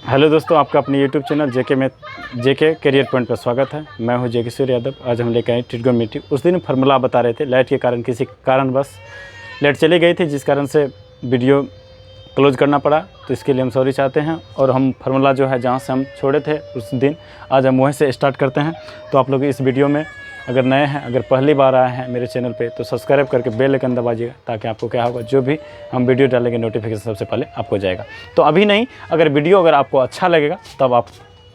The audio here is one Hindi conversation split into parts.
हेलो दोस्तों, आपका अपने यूट्यूब चैनल जेके करियर पॉइंट पर स्वागत है। मैं हूं जेके सूर्य यादव। आज हम लेकर आए ट्रिग्नोमेट्री। उस दिन फार्मूला बता रहे थे, लाइट के कारण किसी कारणवश लाइट चली गई थी, जिस कारण से वीडियो क्लोज करना पड़ा। तो इसके लिए हम सॉरी चाहते हैं। और हम फार्मूला जो है जहां से हम छोड़े थे उस दिन, आज हम वहीं से स्टार्ट करते हैं। तो आप लोग इस वीडियो में अगर नए हैं, अगर पहली बार आए हैं मेरे चैनल पे, तो सब्सक्राइब करके बेल आइकन दबाइएगा, ताकि आपको क्या होगा, जो भी हम वीडियो डालेंगे नोटिफिकेशन सबसे पहले आपको जाएगा। तो अभी नहीं, अगर वीडियो अगर आपको अच्छा लगेगा तब आप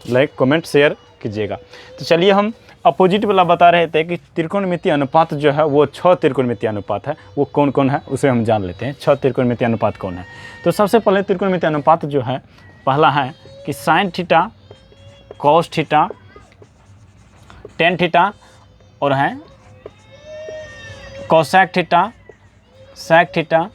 लाइक कमेंट शेयर कीजिएगा। तो चलिए, हम अपोजिट वाला बता रहे थे कि त्रिकोणमितीय अनुपात जो है वो 6 त्रिकोणमितीय अनुपात है। वो कौन कौन है उसे हम जान लेते हैं। 6 त्रिकोणमितीय अनुपात कौन है? तो सबसे पहले त्रिकोणमितीय अनुपात जो है, पहला है कि sine theta, cos theta, tan theta और है कोसेक थीटा, सेक थीटा,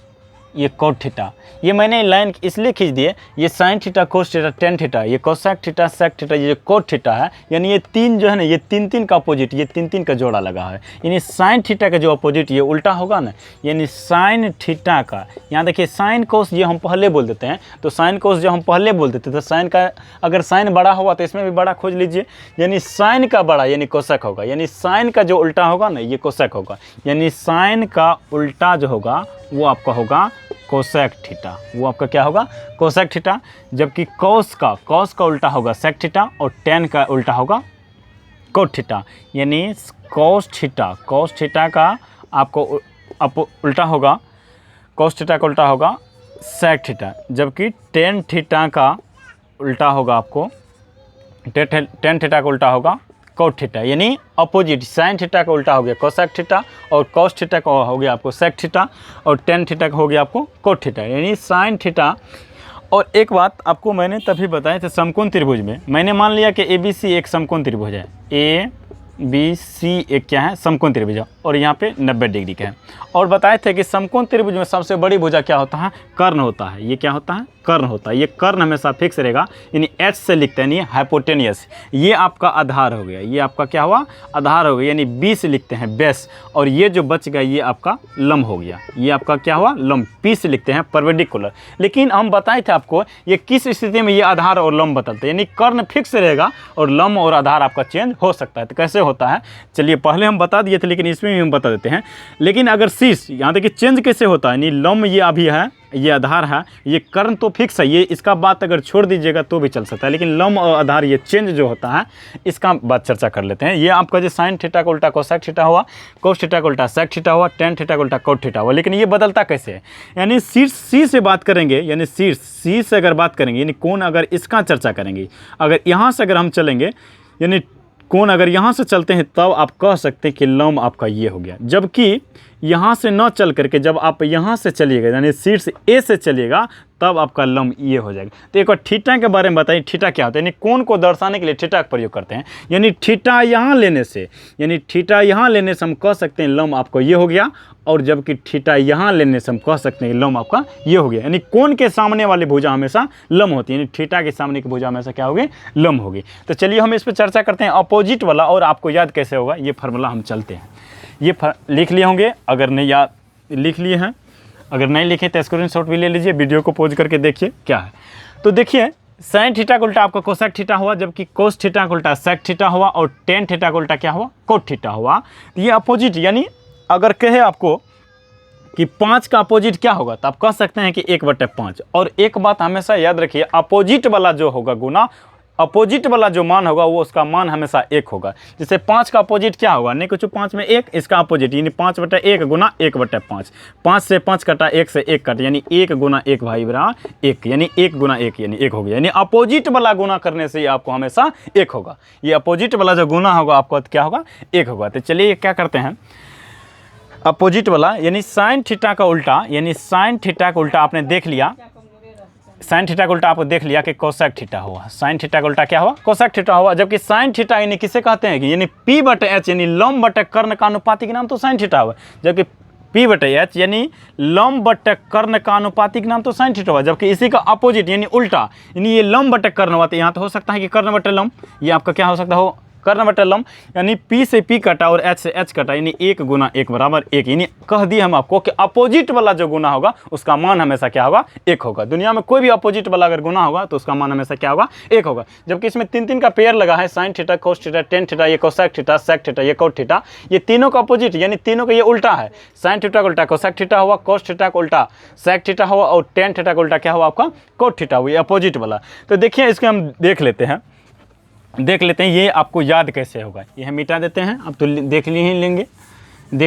ये कोट थीटा। ये मैंने लाइन इसलिए खींच दिए, ये sine theta, cos theta, tan theta, ये कोसेक थीटा, सेक थीटा, ये जो कोट थीटा है, यानी ये तीन जो है ना, ये तीन तीन का अपोजिट, ये तीन तीन का जोड़ा लगा है। यानी साइन थीटा का जो अपोजिट ये उल्टा होगा ना, यानी साइन थीटा का, यहाँ देखिए साइन कोस ये हम पहले बोल देते हैं। तो साइन कोस जो हम पहले बोल देते थे, तो साइन का अगर साइन बड़ा हुआ तो इसमें भी बड़ा खोज लीजिए, यानी साइन का बड़ा यानी कोसेक होगा। यानी साइन का जो उल्टा होगा ना, ये कोसेक होगा। यानी साइन का उल्टा जो होगा वो आपका होगा कोसेक थीटा। वो आपका क्या होगा? Cosec theta. जबकि कॉस का उल्टा होगा सेक थीटा, और टेन का उल्टा होगा कोट थीटा। यानी कॉस थीटा का आपको उल्टा होगा, कॉस थीटा का उल्टा होगा सेक थीटा। जबकि टेन थीटा का उल्टा होगा आपको, टेन थीटा का उल्टा होगा कोट थीटा। यानी अपोजिट, साइन थीटा का उल्टा हो गया कोसेक थीटा, और कॉस थीटा का हो गया आपको सेक थीटा, और टेन थीटा का हो गया आपको कोट थीटा। यानी साइन थीटा। और एक बात आपको मैंने तभी बताया था, समकोण त्रिभुज में मैंने मान लिया कि ABC एक समकोण त्रिभुज है। ABC एक क्या है? समकोण त्रिभुज है, और यहाँ पे 90 डिग्री का है। और बताए थे कि समकोण त्रिभुज में सबसे बड़ी भुजा क्या होता है? कर्ण होता है। ये क्या होता है? कर्ण होता है। ये कर्ण हमेशा फिक्स रहेगा, यानी H से लिखते हैं, यानी हाइपोटेनियस। ये आपका आधार हो गया, ये आपका क्या हुआ? आधार हो गया। यानी B से लिखते हैं बेस, और ये जो बच गया ये आपका लंब हो गया। ये आपका क्या हुआ? लंब। P से लिखते हैं परपेंडिकुलर। लेकिन हम बताए थे आपको ये किस स्थिति में ये आधार और लंब बदलते हैं, यानी कर्ण फिक्स रहेगा और लंब और आधार आपका चेंज हो सकता है। तो कैसे होता है, चलिए पहले हम बता दिए थे, लेकिन इसमें भी हम बता देते हैं। लेकिन अगर शीर्ष, यहाँ देखिए चेंज कैसे होता है, यानी लंब ये अभी है, ये आधार है, ये कर्ण तो फिक्स है, ये इसका बात अगर छोड़ दीजिएगा तो भी चल सकता है। लेकिन लंब और आधार ये चेंज जो होता है, इसका बात चर्चा कर लेते हैं। ये आपका जो साइन थीटा का उल्टा कोसेक थीटा हुआ, कोस थीटा का उल्टा सेक थीटा हुआ, टेन थीटा का उल्टा कोट थीटा हुआ। लेकिन ये बदलता कैसे है? यानी शीर्ष सी से बात करेंगे, यानी शीर्ष सी से अगर बात करेंगे, यानी कोण अगर इसका चर्चा करेंगे, अगर यहाँ से अगर हम चलेंगे, यानी कोण अगर यहाँ से चलते हैं, तब आप कह सकते हैं कि लंब आपका ये हो गया। जबकि यहाँ से न चल करके जब आप यहाँ से चलिएगा, यानी शीर्ष A से चलिएगा, तब आपका लंब ये हो जाएगा। तो एक बार थीटा के बारे में बताइए, थीटा क्या होता है? यानी कोण को दर्शाने के लिए थीटा का प्रयोग करते हैं। यानी थीटा यहाँ लेने से, हम कह सकते हैं लंब आपको ये हो गया, और जबकि थीटा यहाँ लेने से हम कह सकते हैं कि लंब आपका ये हो गया। यानी कोण के सामने वाली भुजा हमेशा लंब होती है, यानी थीटा के सामने की भुजा हमेशा क्या होगी? लंब होगी। तो चलिए हम इस पर चर्चा करते हैं, अपोजिट वाला। और आपको याद कैसे होगा ये फार्मूला हम चलते हैं। ये लिख लिए होंगे, अगर नहीं याद लिख लिए हैं, अगर नहीं लिखे तो स्क्रीनशॉट भी ले लीजिए, वीडियो को पॉज करके देखिए क्या है। तो देखिए, साइन थीटा का उल्टा आपका कोसेक थीटा हुआ, जबकि कोस थीटा का उल्टा सेक थीटा हुआ, और टेन थीटा का उल्टा क्या हुआ? कोट थीटा हुआ। तो ये अपोजिट, यानी अगर कहे आपको कि 5 का अपोजिट क्या होगा, तो आप कह सकते हैं कि 1/5। और एक बात हमेशा याद रखिए, अपोजिट वाला जो होगा गुना, अपोजिट वाला जो मान होगा वो उसका मान हमेशा 1 होगा। जैसे 5 का अपोजिट क्या होगा? नहीं कुछ 5 में 1, इसका अपोजिट यानी 5/1 गुना 1/5। 5 से 5 कटा, 1 से 1 कटा, यानी 1 गुना 1 भाई बराबर 1, यानी 1 गुना 1 यानी 1 हो गया। यानी अपोजिट वाला गुना करने से ये आपको हमेशा 1 होगा। ये अपोजिट वाला जो गुना होगा आपको क्या होगा? 1 होगा। तो चलिए क्या करते हैं, अपोजिट वाला यानी साइन थीटा का उल्टा, यानी साइन थीटा का उल्टा आपने देख लिया, साइन थीटा का उल्टा आपको देख लिया कि कोसेक थीटा हुआ। साइन थीटा का उल्टा क्या हुआ? कोसेक थीटा हुआ। जबकि साइन थीटा यानी किसे कहते हैं कि यानी P/H, यानी लंब बटे कर्ण का अनुपातिक नाम तो साइन थीटा हुआ। जबकि P/H यानी लंब बटे कर्ण का अनुपातिक नाम तो साइन थीटा हुआ। जबकि इसी का अपोजिट यानी उल्टा, यानी ये लंब बटे कर्ण हुआ, तो यहाँ तो हो सकता है कि कर्ण बटे लंब, ये आपका क्या हो सकता हो? कर्ण बटे लंब यानी P से P कटा और H से H कटा, यानी 1 गुना 1 बराबर 1। यानी कह दिए हम आपको कि अपोजिट वाला जो गुना होगा उसका मान हमेशा क्या होगा, 1 होगा। दुनिया में कोई भी अपोजिट वाला अगर गुना होगा तो उसका मान हमेशा क्या होगा, 1 होगा। जबकि इसमें 3 का पेयर लगा है, sine theta, cos theta, tan theta, ये कोसेक थीटा, सेक थीटा, ये कोट थीटा, ये तीनों का अपोजिट यानी तीनों का ये उल्टा है। साइन थीटा का उल्टा कोसेक थीटा हुआ, कोस थीटा का उल्टा सेक थीटा हुआ और टेन थीटा का उल्टा क्या हुआ आपका, कोट थीटा हुआ, ये अपोजिट वाला। तो देखिए इसको हम देख लेते हैं ये आपको याद कैसे होगा। ये हम मिटा देते हैं, अब तो देख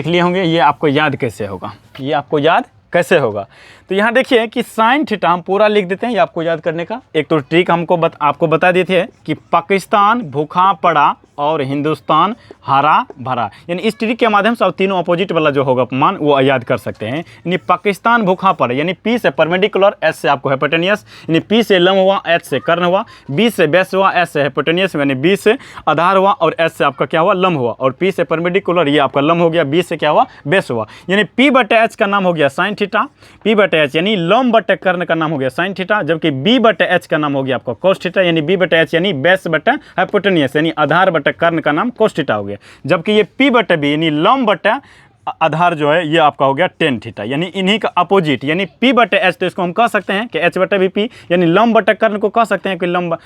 लिए होंगे ये आपको याद कैसे होगा, ये आपको याद कैसे होगा। तो यहाँ देखिए कि साइन थीटा हम पूरा लिख देते हैं, ये आपको याद करने का एक तो ट्रिक हमको आपको बता देते हैं कि पाकिस्तान भूखा पड़ा और हिंदुस्तान हरा भरा, यानी इस ट्रिक के माध्यम से आप तीनों अपोजिट वाला जो होगा मान वो याद कर सकते हैं। यानी पाकिस्तान भूखा पड़ा यानी P से परपेंडिकुलर, S से आपको हाइपोटेनियस, यानी P से लंब हुआ, H से कर्ण हुआ, B से बेस हुआ, S से हाइपोटेनियस यानी B से आधार हुआ और S से आपका क्या हुआ, लंब हुआ, और P से परपेंडिकुलर ये आपका लंब हो गया, B से क्या हुआ, बेस हुआ। यानी P बटे H का नाम हो गया साइन थीटा, P बटे H यानी लंब बटे कर्ण का नाम हो गया साइन थीटा, जबकि B बटे H का नाम हो गया आपका कोस थीटा, यानी B बटे H यानी बेस बटे हाइपोटेनियस यानी आधार बटे कर्ण का नाम कोस थीटा हो गया। जबकि ये P बटे B यानी लंब बटे आधार जो है ये आपका हो गया टेन थीटा, यानी इन्हीं का अपोजिट यानी P बटे H, तो इसको हम कह सकते हैं कि H बटे भी P, यानी लंब बटे कर्ण को कह सकते हैं कि लंब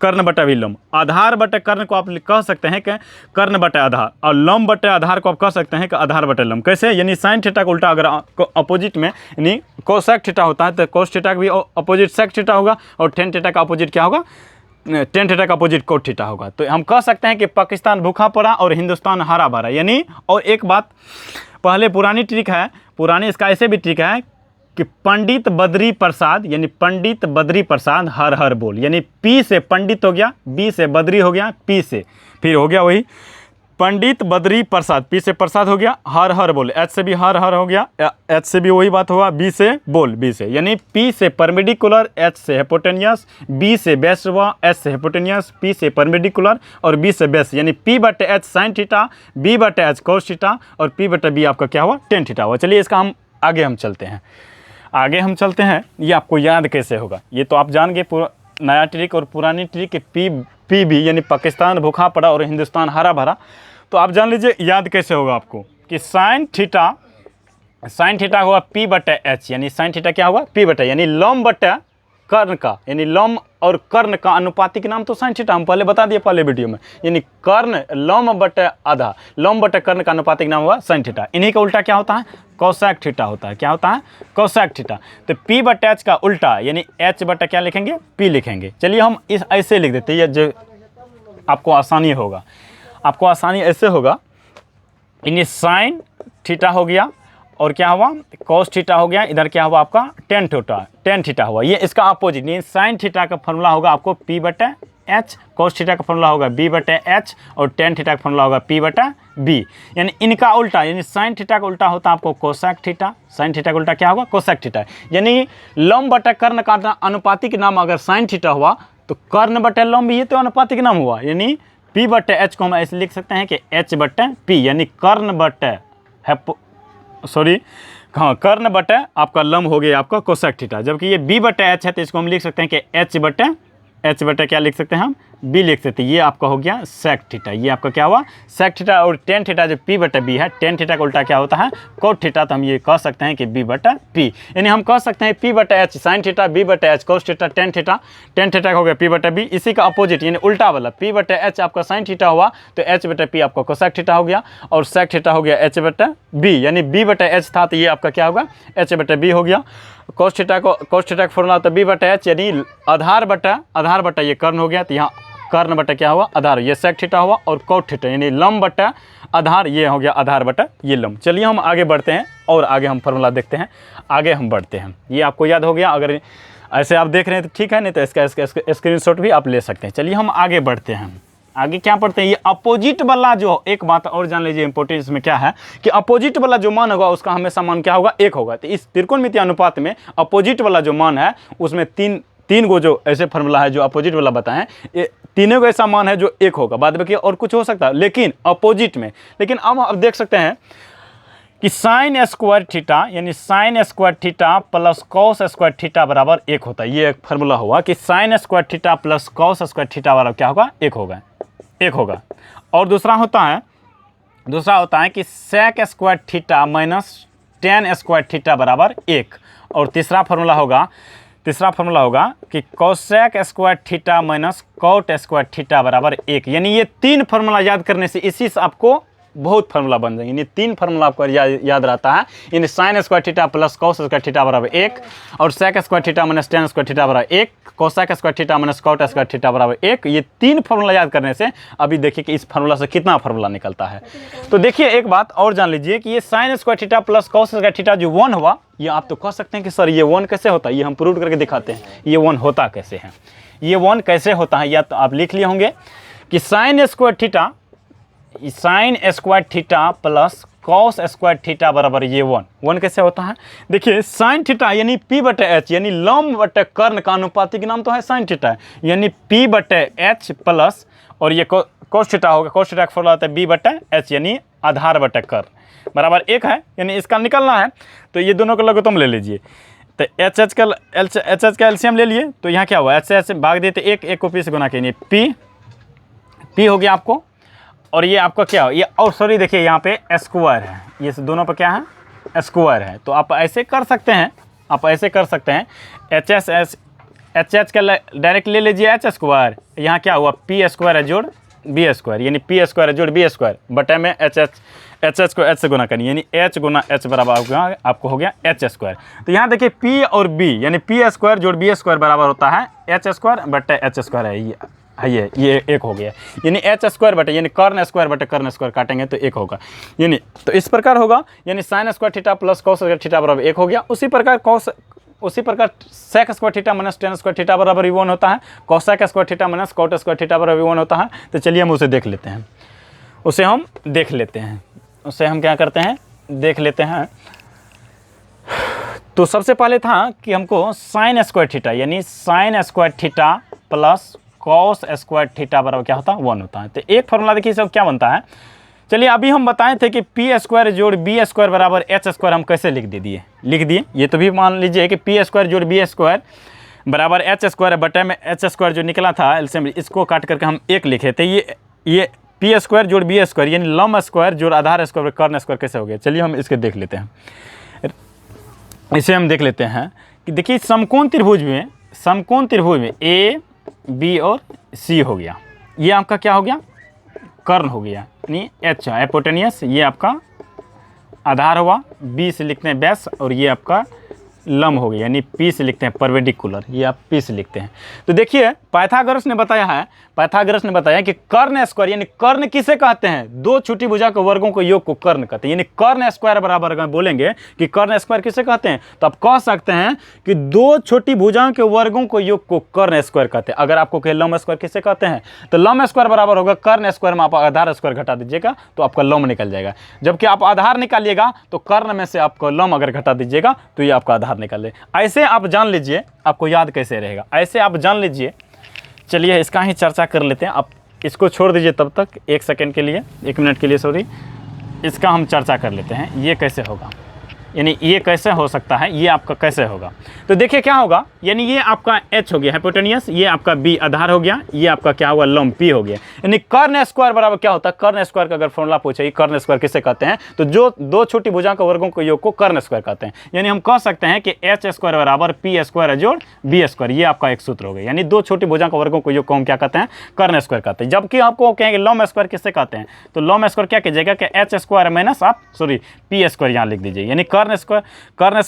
कर्ण बटे भी लंब, आधार बटे कर्ण को आप कह सकते हैं कि कर्ण बटे आधार, और लंब बटे आधार को आप कह सकते हैं कि आधार बटे लंब। कैसे, यानी साइन थीटा का उल्टा अगर अपोजिट में यानी कोसेक थीटा होता है तो कोस थीटा का भी अपोजिट सेक थीटा होगा, और टेन थीटा का अपोजिट क्या होगा, टेन थीटा का अपोजिट कोट थीटा होगा। तो हम कह सकते हैं कि पाकिस्तान भूखा पड़ा और हिंदुस्तान हरा भरा। यानी और एक बात, पहले पुरानी ट्रिक है, पुरानी इसका ऐसे भी ट्रिक है कि पंडित बद्री प्रसाद यानी पंडित बद्री प्रसाद हर हर बोल, यानी P से पंडित हो गया, B से बद्री हो गया, P से फिर हो गया वही पंडित बद्री प्रसाद, P से प्रसाद हो गया, हर हर बोल, H से भी हर हर हो गया, H से भी वही बात होगा, B से बोल, B से यानी P से परपेंडिकुलर, H से हाइपोटेनियस, B से बेस हुआ, S से हाइपोटेनियस, P से परपेंडिकुलर और B से बेस, यानी P बटे H साइन थीटा, B बटे H कोस थीटा और P बटे B आपका क्या हुआ, टेन थीटा हुआ। चलिए इसका हम आगे चलते हैं, ये आपको याद कैसे होगा ये तो आप जान गए, नया ट्रिक और पुरानी ट्रिक P भी यानी पाकिस्तान भूखा पड़ा और हिंदुस्तान हरा भरा। तो आप जान लीजिए याद कैसे होगा आपको कि साइन थीटा हुआ P बटे H, यानी साइन थीटा क्या हुआ, P बटे यानी लंब बटे कर्ण का, यानी लंब और कर्ण का अनुपातिक नाम तो साइन थीटा, हम पहले बता दिए पहले वीडियो में, यानी कर्ण लंब बटे आधा, लंब बटे कर्ण का अनुपातिक नाम हुआ साइन थीटा। इन्हीं का उल्टा क्या होता है, कोसेक थीटा होता है। क्या होता है, कोसेक थीटा। तो P बटे H का उल्टा यानी H बटे क्या लिखेंगे, P लिखेंगे। चलिए हम इस ऐसे लिख देते हैं, ये जो आपको आसानी होगा, आपको आसानी ऐसे होगा, यानी साइन थीटा हो गया और क्या हुआ, कोस थीटा हो गया, इधर क्या हुआ आपका टेन थीटा हुआ, ये इसका अपोजिट। यानी साइन थीटा का फॉर्मूला होगा आपको P बटे H, कोस थीटा का फॉर्मूला होगा B बटे H और टेन थीटा का फॉर्मूला होगा P बटे B। यानी इनका उल्टा यानी साइन थीटा का उल्टा होता है आपको कोसेक थीटा, साइन थीटा का उल्टा क्या होगा, कोसेक थीटा। यानी लंब बटे कर्ण का अनुपातिक नाम अगर साइन थीटा हुआ तो कर्ण बटे लंब ये तो अनुपातिक नाम हुआ, यानी P बटे H को हम ऐसे लिख सकते हैं कि H बटे P, यानी कर्ण बटे कर्ण बटे आपका लंब हो गया आपका कोसेक थीटा। जबकि ये B बटे H है तो इसको हम लिख सकते हैं कि H बटे क्या लिख सकते हैं हम, B लिख सकते हैं। ये आपका हो गया सेक थीटा, ये आपका क्या हुआ, सेक थीटा। और टेन थीटा जो P बटे B है, टेन थीटा का उल्टा क्या होता है, कोट थीटा। तो हम ये कह सकते हैं कि B बटे P, यानी हम कह सकते हैं P बटे H साइन थीटा, B बटे H cos theta, tan theta का हो गया P बटे B। इसी का अपोजिट यानी उल्टा वाला P बटे H आपका साइन थीटा हुआ तो H बटे P आपका कोसेक थीटा हो गया, और सेक थीटा हो गया H बटे B, यानी B बटे H था तो ये आपका क्या होगा, H बटे B हो गया। कोस थीटा का फॉर्मूला तो B बटे H, यानी आधार बटा ये कर्ण हो गया, तो यहाँ कर्ण बटा क्या हुआ, आधार, ये सेक थीटा हुआ, और कोट थीटा यानी लंब बटा आधार, ये हो गया आधार बटा ये लंब। चलिए हम आगे बढ़ते हैं और आगे हम फॉर्मूला देखते हैं, आगे हम बढ़ते हैं। ये आपको याद हो गया, अगर ऐसे आप देख रहे हैं तो ठीक है, नहीं तो इसका स्क्रीनशॉट भी आप ले सकते हैं। चलिए हम आगे बढ़ते हैं, आगे क्या पढ़ते हैं, ये अपोजिट वाला जो, एक बात और जान लीजिए इंपॉर्टेंट इसमें क्या है कि अपोजिट वाला जो मान होगा उसका हमेशा मान क्या होगा, 1 होगा। तो इस त्रिकोणमितीय अनुपात में अपोजिट वाला जो मान है उसमें तीन गो जो ऐसे फार्मूला है जो अपोजिट वाला बताएं, ये तीनों को ऐसा मान है जो 1 होगा। बाद में और कुछ हो सकता है लेकिन अपोजिट में। लेकिन अब देख सकते हैं कि साइन स्क्वायर थीटा यानी sine square theta plus cos square theta बराबर 1 होता है। ये एक फार्मूला हुआ कि sine square theta plus cos square theta बराबर क्या होगा, 1 होगा। 1 होगा। और दूसरा होता है कि sec square theta minus tan square theta बराबर 1। और तीसरा फार्मूला होगा कि cosec square theta minus cot square theta बराबर 1। यानी ये 3 फार्मूला याद करने से इसी से आपको बहुत फार्मूला बन जाएंगे। यानी 3 फार्मूला आपको याद रहता है। यानी sin square theta plus cos square theta बराबर 1, और sec square theta minus tan square theta बराबर 1, cosec square theta minus cot square theta बराबर 1। ये 3 फार्मूला याद करने से अभी देखिए कि इस फार्मूला से कितना फार्मूला निकलता है। तो देखिए एक बात और जान लीजिए कि ये sin square theta plus cos square theta जो 1 हुआ, ये आप तो कह सकते हैं कि सर ये 1 कैसे होता है, ये हम प्रूव करके दिखाते हैं। ये 1 होता कैसे है, ये 1 कैसे होता है, या तो आप लिख लिए होंगे कि sin square theta plus cos square theta बराबर ये 1 कैसे होता है। देखिए sin थीटा यानी p बटे h, यानी लंब बटे कर्ण का अनुपातिक नाम तो है sin थीटा, यानी p बटे h प्लस, और ये cos थीटा होगा, cos थीटा का फॉर्मूला होता है b बटे h यानी आधार बटे कर्ण बराबर 1 है। यानी इसका निकलना है तो ये दोनों को लघुत्तम ले लीजिए। तो एच का एलसीएम ले लिए, तो यहाँ क्या हुआ, एच से भाग देते 1 को p से गुना किए, p हो गया आपको। और ये आपका क्या हो, ये और सॉरी देखिए यहाँ पे स्क्वायर है, ये दोनों पर क्या है स्क्वायर है। तो आप ऐसे कर सकते हैं, एच का डायरेक्ट ले लीजिए h स्क्वायर, यहाँ क्या हुआ p स्क्वायर है जोड़ b स्क्वायर, यानी p स्क्वायर है जोड़ b स्क्वायर बटे में एच को h से गुना करिए, यानी h गुना h बराबर आपको हो गया h स्क्वायर। तो यहाँ देखिए p और b, यानी p स्क्वायर जोड़ b स्क्वायर बराबर होता है h स्क्वायर बटे h स्क्वायर है, ये 1 हो गया। यानी h स्क्वायर बटे, यानी कर्ण स्क्वायर बटे कर्ण स्क्वायर काटेंगे तो 1 होगा। यानी तो इस प्रकार होगा, यानी sin square theta plus cos square theta बराबर 1 हो गया। उसी प्रकार sec square theta minus tan square theta बराबर 1 होता है, cosec square theta minus cot square theta बराबर 1 होता है। तो चलिए हम उसे देख लेते हैं, उसे हम क्या करते हैं, देख लेते हैं। तो सबसे पहले था कि हमको sin स्क्वायर थीटा, यानी sin square theta plus cos square theta बराबर क्या होता है 1 होता है। तो एक फार्मूला देखिए सब क्या बनता है। चलिए अभी हम बताए थे कि p स्क्वायर जोड़ b स्क्वायर बराबर h स्क्वायर हम कैसे लिख दिए। ये तो भी मान लीजिए कि p स्क्वायर जोड़ b स्क्वायर बराबर h स्क्वायर बटे में h स्क्वायर जो निकला था एलसीएम, इसको काट करके हम 1 लिखे थे। ये p स्क्वायर जोड़ b स्क्वायर यानी लंब स्क्वायर जोड़ आधार स्क्वायर कर्ण स्क्वायर कैसे हो गया। चलिए हम इसके देख लेते हैं। इसे हम देख लेते हैं कि देखिए समकोण त्रिभुज में a b और c हो गया, ये आपका क्या हो गया कर्ण हो गया, यानी h हाइपोटेनियस, ये आपका आधार हुआ, b से लिखते हैं व्यास, और ये आपका लंब हो गया, यानी p से लिखते हैं परपेंडिकुलर, ये आप p से लिखते हैं। तो देखिए पाइथागोरस ने बताया कि कर्ण स्क्वायर, यानी कर्ण किसे कहते हैं, 2 छोटी भुजा के वर्गों को योग को कर्ण कहते हैं। यानी कर्ण स्क्वायर बराबर अगर बोलेंगे कि कर्ण स्क्वायर किसे कहते हैं, तो आप कह सकते हैं कि 2 छोटी भुजाओं के वर्गों को योग को कर्ण स्क्वायर कहते हैं। अगर आपको कहे लंब स्क्वायर किसे कहते हैं, तो लंब स्क्वायर बराबर होगा कर्ण स्क्वायर में आप आधार स्क्वायर घटा दीजिएगा तो आपका लंब निकल जाएगा। जबकि आप आधार निकालिएगा तो कर्ण में से आपको लंब अगर घटा दीजिएगा तो ये आपका आधार निकल जाए। ऐसे आप जान लीजिए, आपको याद कैसे रहेगा, ऐसे आप जान लीजिए। चलिए इसका ही चर्चा कर लेते हैं, आप इसको छोड़ दीजिए तब तक 1 मिनट के लिए सॉरी, इसका हम चर्चा कर लेते हैं। ये कैसे होगा, यानी ये कैसे हो सकता है, ये आपका कैसे होगा। तो देखिए क्या होगा, यानी ये आपका h हो गया हाइपोटेनियस, ये आपका b आधार हो गया, ये आपका क्या हुआ लंब p हो गया। यानी कर्ण स्क्वायर बराबर क्या होता है, कर्ण स्क्वायर का अगर फॉर्मूला पूछे कर्ण स्क्वायर किसे कहते हैं, तो जो 2 छोटी भुजाओं के वर्गों को योग को कर्ण स्क्वायर कहते हैं। यानी हम कह सकते हैं कि h स्क्वायर बराबर p स्क्वायर जोड़ b स्क्वायर, ये आपका एक सूत्र हो गया। यानी 2 छोटी भुजाओं के वर्गों को योग को हम क्या कहते हैं, कर्ण स्क्वायर कहते हैं। जबकि आपको कहेंगे लंब स्क्वायर किसे कहते हैं, तो लंब स्क्वायर क्या कीजिएगा कि h स्क्वायर माइनस आप सॉरी p स्क्वायर यहाँ लिख दीजिए। यानी कर्ण स्क्वायर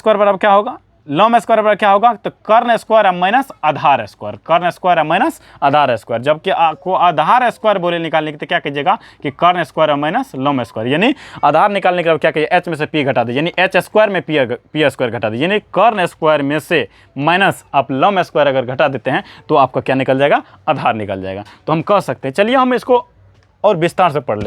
बराबर क्या होगा, लंब स्क्वायर बराबर क्या होगा, तो कर्ण स्क्वायर माइनस आधार स्क्वायर, कर्ण स्क्वायर माइनस आधार स्क्वायर। जबकि आपको आधार स्क्वायर बोले निकालने के तो क्या कीजिएगा कि कर्ण स्क्वायर माइनस लंब स्क्वायर, यानी आधार निकालने के बाद क्या कीजिए h में से p घटा दीजिए, यानी h स्क्वायर में p स्क्वायर घटा दीजिए, यानी कर्ण स्क्वायर में से माइनस आप लंब स्क्वायर अगर घटा देते हैं तो आपका क्या निकल जाएगा, आधार निकल जाएगा। तो हम कह सकते हैं, चलिए हम इसको और विस्तार से पढ़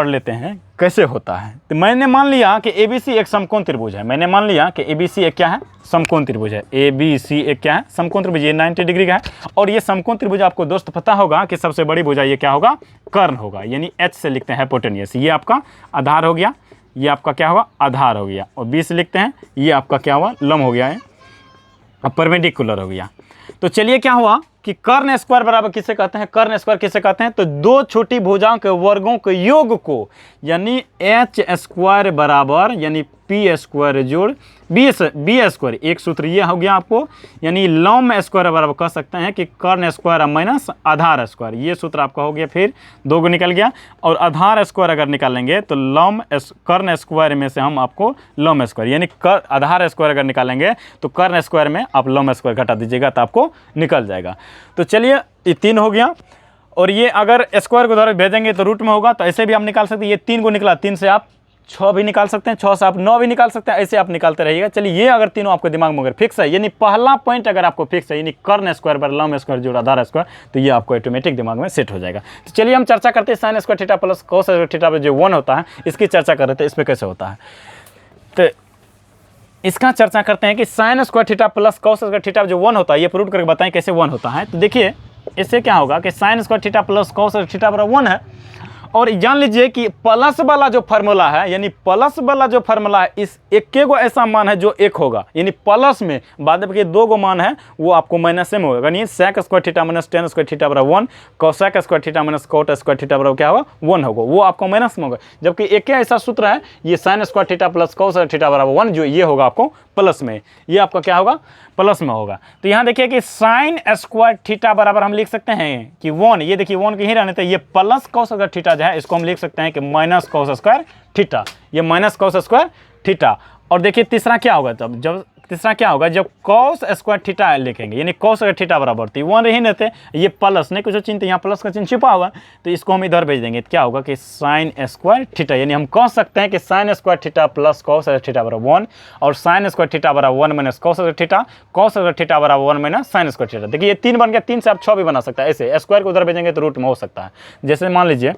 लेते हैं, कैसे होता है। तो मैंने मान लिया कि ABC एक समकोण त्रिभुज है, ABC एक क्या है, समकोण त्रिभुज है। ABC एक क्या है, समकोण त्रिभुज, ये 90 डिग्री का है। और ये समकोण त्रिभुज आपको दोस्त पता होगा कि सबसे बड़ी भुजा ये क्या होगा, कर्ण होगा, यानी h से लिखते हैं हाइपोटेनियस, ये आपका आधार हो गया, ये आपका क्या होगा आधार हो गया, और b से लिखते हैं ये आपका क्या हुआ लंब हो गया है, परपेंडिकुलर हो गया। तो चलिए क्या हुआ, कि कर्ण स्क्वायर बराबर किसे कहते हैं, कर्ण स्क्वायर किसे कहते हैं, तो दो छोटी भुजाओं के वर्गों के योग को, यानी एच स्क्वायर बराबर यानी पी स्क्वायर जोड़ बी स्क्वायर, एक सूत्र ये हो गया आपको, यानी लंब स्क्वायर बराबर कह सकते हैं कि कर्ण स्क्वायर माइनस आधार स्क्वायर, ये सूत्र आपका हो गया। फिर दो को निकल गया, और आधार स्क्वायर अगर निकालेंगे तो लंब कर्ण स्क्वायर में से हम आपको लंब स्क्वायर, यानी आधार स्क्वायर अगर निकालेंगे तो कर्ण स्क्वायर में आप लंब स्क्वायर घटा दीजिएगा तो आपको निकल जाएगा। तो चलिए ये 3 हो गया, और ये अगर स्क्वायर को उधर भेजेंगे तो रूट में होगा, तो ऐसे भी आप निकाल सकते हैं। ये 3 को निकला, 3 से आप 6 भी निकाल सकते हैं, 6 से आप 9 भी निकाल सकते हैं, ऐसे आप निकालते रहिएगा। चलिए ये अगर तीनों आपके दिमाग में अगर फिक्स है, यानी पहला पॉइंट अगर आपको फिक्स है, यानी कर्ण स्क्वायर पर लंब स्क्वायर जोड़ आधार स्क्वायर, तो ये आपको ऑटोमेटिक दिमाग में सेट हो जाएगा। तो चलिए हम चर्चा करते हैं sine square theta plus cos square theta पर जो 1 होता है, इसकी चर्चा कर रहे थे, इस पर कैसे होता है। तो इसका चर्चा करते हैं कि sine square theta plus cos square theta जो 1 होता है, ये प्रूव करके बताएं कैसे 1 होता है। तो देखिए इससे क्या होगा कि sine square theta plus cos square theta बराबर 1 है, और जान लीजिए कि प्लस वाला जो फार्मूला है, यानी प्लस वाला जो फार्मूला है, इस एक को ऐसा मान है जो 1 होगा, यानी प्लस में बाद में 2 को मान है वो आपको माइनस में होगा, यानी sec square theta minus tan square theta बराबर 1, cosec square theta minus cot square theta बराबर क्या होगा 1 होगा, वो आपको माइनस में होगा। जबकि एक ऐसा सूत्र है, ये sine square theta plus cos theta बराबर 1, जो ये होगा आपको प्लस में, ये आपका क्या होगा प्लस में होगा। तो यहाँ देखिए कि साइन स्क्वायर थीटा बराबर हम लिख सकते हैं कि 1, ये देखिए 1 के ही रहने थे, ये प्लस कोस स्क्वायर थीटा जो है इसको हम लिख सकते हैं कि माइनस कोस स्क्वायर थीटा, ये माइनस कोस स्क्वायर थीटा। और देखिए तीसरा क्या होगा, जब तीसरा क्या होगा, जब कॉस स्क्वायर थीटा लिखेंगे, यानी कॉस स्क्वायर थीटा बराबर थी 1 ही नहीं थे, ये प्लस नहीं कुछ चिन्ह, यहाँ प्लस का चिन्ह छिपा हुआ, तो इसको हम इधर भेज देंगे। तो क्या होगा कि साइन स्क्वायर थीटा, यानी हम कह सकते हैं कि sine square theta plus cos square theta बराबर 1, और साइन स्क्वायर थीटा बराबर 1 minus cos square theta, cos square theta बराबर 1 माइनस साइन स्क्वायर थीटा। देखिए ये 3 बन गया, 3 से आप 6 भी बना सकता है, ऐसे स्क्वायर को उधर भेजेंगे तो रूट में हो सकता है। जैसे मान लीजिए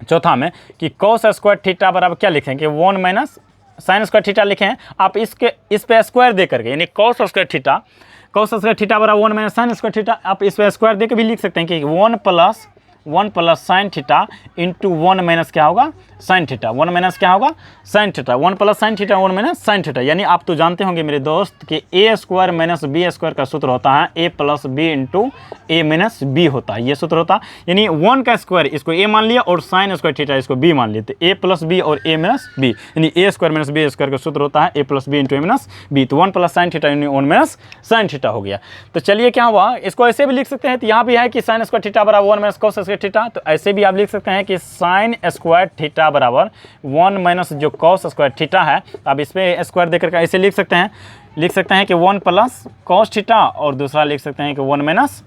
चौथा में कि कॉस स्क्वायर थीटा बराबर क्या लिखेंगे 1 माइनस साइन स्क्वायर थीटा लिखे हैं, आप इस पे स्क्वायर दे करके, यानी कॉस स्क्वायर थीटा बराबर 1 माइनस साइन स्क्वायर थीटा, आप इस पे स्क्वायर दे के भी लिख सकते हैं कि 1 plus sine theta into 1 minus क्या होगा साइन थीटा, 1 माइनस क्या होगा sine theta, 1 plus sine theta 1 minus sine theta. यानी आप तो जानते होंगे मेरे दोस्त कि ए स्क्वायर माइनस बी स्क्वायर का सूत्र होता है ए प्लस बी इंटू ए माइनस बी होता है, ये सूत्र होता है। यानी 1 का स्क्वायर इसको ए मान लिया और साइन स्क्वायर थीटा इसको बी मान लिया, तो ए प्लस बी और ए माइनस बी, यानी ए स्क्वायर माइनस बी स्क्वायर का सूत्र होता है ए प्लस बी इंटू ए माइनस बी। तो 1 प्लस साइन थीटा यानी 1 माइनस साइन थीटा हो गया। तो चलिए क्या हुआ, इसको ऐसे भी लिख सकते हैं, तो यहाँ भी है कि साइन स्क्वायर थीटा बराबर 1 माइनस कॉस स्क्वायर थीटा, तो ऐसे भी आप लिख सकते हैं कि साइन स्क्वायर थीटा बराबर 1 माइनस जो कॉस स्क्वायर थीटा है, अब इस पे स्क्वायर देकर के ऐसे लिख सकते हैं कि 1 प्लस कॉस थीटा, और दूसरा लिख सकते हैं कि 1 माइनस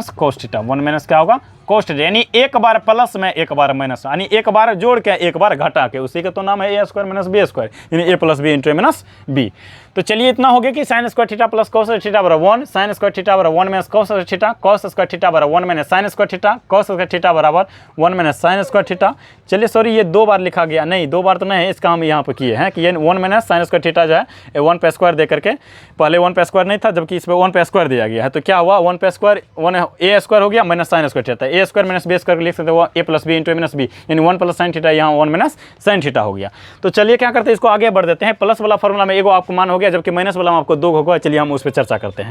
कॉस थीटा, 1 माइनस क्या होगा कॉस थीटा, यानी एक बार प्लस में एक बार माइनस, यानी एक बार जोड़ के एक बार घटा के, उसी का तो नाम है ए स्क्वायर माइनस बी स्क्वायर, यानी ए प्लस बी इंटू ए माइनस बी। तो चलिए इतना हो गया कि sine square theta plus cos theta बराबर 1, साइन स्क्वायर थीटा बराबर 1 minus cos theta, cos square theta बराबर 1 minus sine square theta, cos square theta बराबर 1 माइनस साइन स्क्वायर थीटा। चलिए सॉरी ये 2 बार लिखा गया, नहीं 2 बार तो नहीं है, इसका हम यहाँ पर किए हैं कि ये 1 माइनस साइन स्क्वायर थीटा जो है 1 पे स्क्वायर दे करके, पहले 1 पे स्क्वायर नहीं था, जबकि इस पर 1 पे स्क्वायर दिया गया है, तो क्या हुआ 1 पे स्क्वायर 1 ए स्क्वायर हो गया माइनस साइन स्क्वायर थीटा, ए स्क्वायर माइनस बी स्क्वायर लिख सकते हो ए प्लस बी इंटू ए माइनस बी, यानी 1 प्लस साइन थीटा यहाँ 1 माइनस साइन थीटा हो गया। तो चलिए क्या करते हैं, इसको आगे बढ़ देते हैं। प्लस वाला फॉर्मूला में एगो आपको मान हो गया, जबकि माइनस वाला में आपको 2 होगा। चलिए हम उस पर चर्चा करते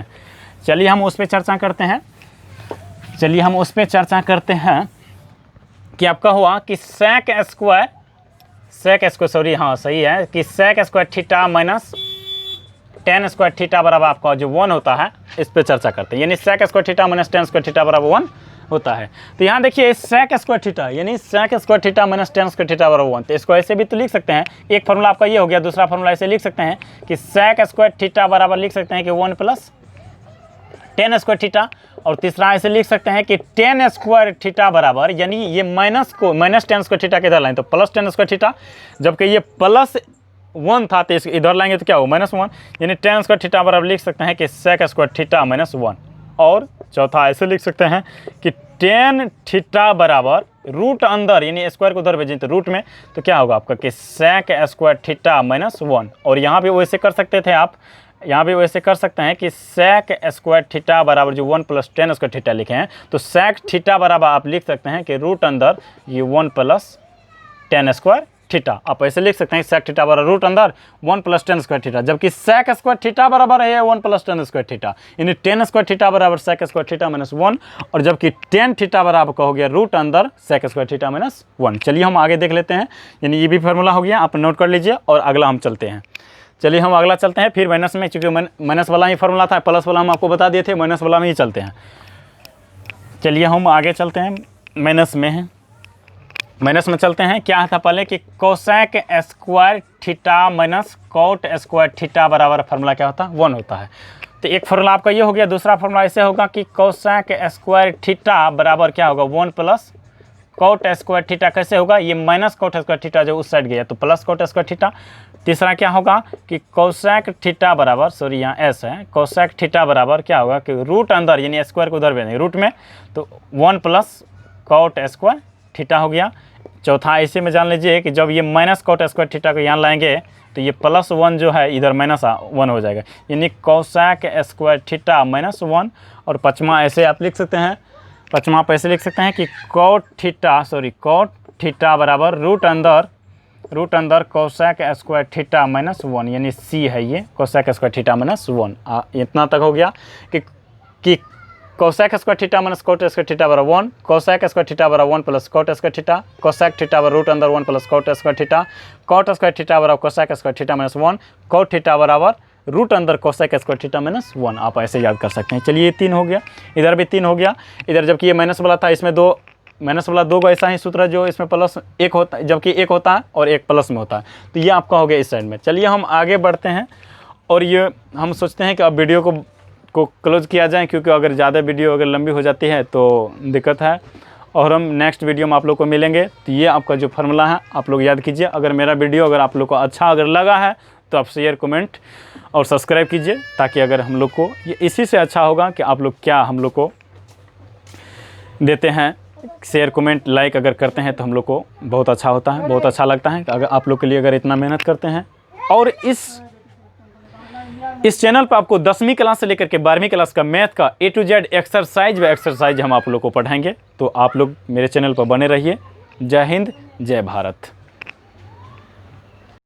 हैं कि आपका हुआ कि सेक स्क्वायर सॉरी हाँ सही है कि sec square theta minus tan square theta बराबर आपका जो 1 होता है, इस पर चर्चा करते हैं। यानी sec square theta minus tan square theta बराबर 1 होता है। तो यहाँ देखिए सेक स्क्वायर थीटा, यानी sec square theta minus tan square theta बराबर 1, तो इसको ऐसे भी तो लिख सकते हैं। एक फार्मूला आपका ये हो गया, दूसरा फार्मूला ऐसे लिख सकते हैं कि सेक स्क्वायर थीटा बराबर लिख सकते हैं कि 1 प्लस टेन स्क्वायर थीटा, और तीसरा ऐसे लिख सकते हैं कि टेन स्क्वायर थीटा बराबर, यानी ये माइनस टेन स्क्वायर थीटा के इधर लाएं तो प्लस टेन स्क्वायर थीटा, जबकि ये प्लस 1 था तो इधर लाएंगे तो क्या हो -1, यानी टेन स्क्वायर थीटा बराबर लिख सकते हैं कि सेक स्क्वायर थीटा -1। और चौथा ऐसे लिख सकते हैं कि टेन थीटा बराबर रूट अंदर, यानी स्क्वायर को उधर भेजें तो रूट में, तो क्या होगा आपका कि सेक स्क्वायर थीटा -1। और यहाँ भी वैसे कर सकते थे आप, यहाँ भी वैसे कर सकते हैं कि सेक स्क्वायर थीटा बराबर जो 1 प्लस टेन स्क्वायर थीटा लिखे हैं, तो सेक थीटा बराबर आप लिख सकते हैं कि रूट अंदर ये 1 प्लस टेन स्क्वायर थीटा। आप ऐसे लिख सकते हैं सेक थीटा बराबर रूट अंदर 1 + tan स्क्वायर थीटा, जबकि सेक स्क्वायर थीटा बराबर है 1 + tan स्क्वायर थीटा, यानी tan स्क्वायर थीटा बराबर सेक स्क्वायर थीटा -1, और जबकि tan थीटा बराबर का हो गया रूट अंदर सेक स्क्वायर थीटा -1। चलिए हम आगे देख लेते हैं, यानी ये भी फार्मूला हो गया, आप नोट कर लीजिए और अगला हम चलते हैं। चलिए हम अगला चलते हैं, फिर माइनस में, चूँकि माइनस वाला ही फार्मूला था, प्लस वाला हम आपको बता दिए थे, माइनस वाला में ही चलते हैं। चलिए हम आगे चलते हैं, माइनस में हैं, माइनस में चलते हैं। क्या था पहले कि cosec square theta minus cot square theta बराबर फार्मूला क्या होता है 1 होता है। तो एक फार्मूला आपका ये हो गया, दूसरा फार्मूला ऐसे होगा कि कोसेक स्क्वायर थीटा बराबर क्या होगा 1 + कोट स्क्वायर थीटा। कैसे होगा, ये माइनस कोट स्क्वायर थीटा जो उस साइड गया तो प्लस कोट स्क्वायर थीटा। तीसरा क्या होगा कि कोसेक थीटा बराबर, सॉरी यहाँ एस है, कोसेक थीटा बराबर क्या होगा कि रूट अंदर, यानी स्क्वायर को उधर भेजेंगे रूट में, तो 1 + कोट स्क्वायर थीटा हो गया। चौथा ऐसे में जान लीजिए कि जब ये माइनस कोट स्क्वायर थीटा को यहाँ लाएंगे तो ये +1 जो है इधर -1 हो जाएगा, यानी कोसेक स्क्वायर थीटा -1। और पाँचवा ऐसे आप लिख सकते हैं, पाँचवा आप ऐसे लिख सकते हैं कि कोट थीटा बराबर रूट अंदर कोसेक स्क्वायर थीटा -1, यानी सी है ये कोसेक स्क्वायर थीटा -1। इतना तक हो गया कि cosec square theta minus cot square theta बराबर 1, कोसेक स्क्वायर थीटा बराबर 1 + cot square theta, cosec theta बराबर रूट अंदर 1 + cot square theta, cot square theta बराबर cosec square theta -1, cot theta बराबर रूट अंदर कोसेक स्क्वायर थीटा -1। आप ऐसे याद कर सकते हैं। चलिए ये 3 हो गया, इधर भी 3 हो गया। इधर जबकि ये माइनस वाला था, इसमें माइनस वाला 2 का ऐसा ही सूत्र है जो इसमें +1 होता है, जबकि 1 होता है और 1 प्लस में होता है, तो ये आपका हो गया इस साइड में। चलिए हम आगे बढ़ते हैं, और ये हम सोचते हैं कि अब वीडियो को क्लोज किया जाए, क्योंकि अगर ज़्यादा वीडियो अगर लंबी हो जाती है तो दिक्कत है, और हम नेक्स्ट वीडियो में आप लोग को मिलेंगे। तो ये आपका जो फार्मूला है आप लोग याद कीजिए। अगर मेरा वीडियो अगर आप लोग को अच्छा अगर लगा है तो आप शेयर, कमेंट और सब्सक्राइब कीजिए, ताकि अगर हम लोग को ये इसी से अच्छा होगा कि आप लोग क्या हम लोग को देते हैं, शेयर, कमेंट, लाइक अगर करते हैं तो हम लोग को बहुत अच्छा होता है, बहुत अच्छा लगता है अगर आप लोग के लिए अगर इतना मेहनत करते हैं। और इस चैनल पर आपको 10वीं क्लास से लेकर के 12वीं क्लास का मैथ का A to Z एक्सरसाइज हम आप लोग को पढ़ाएंगे। तो आप लोग मेरे चैनल पर बने रहिए। जय हिंद, जय भारत।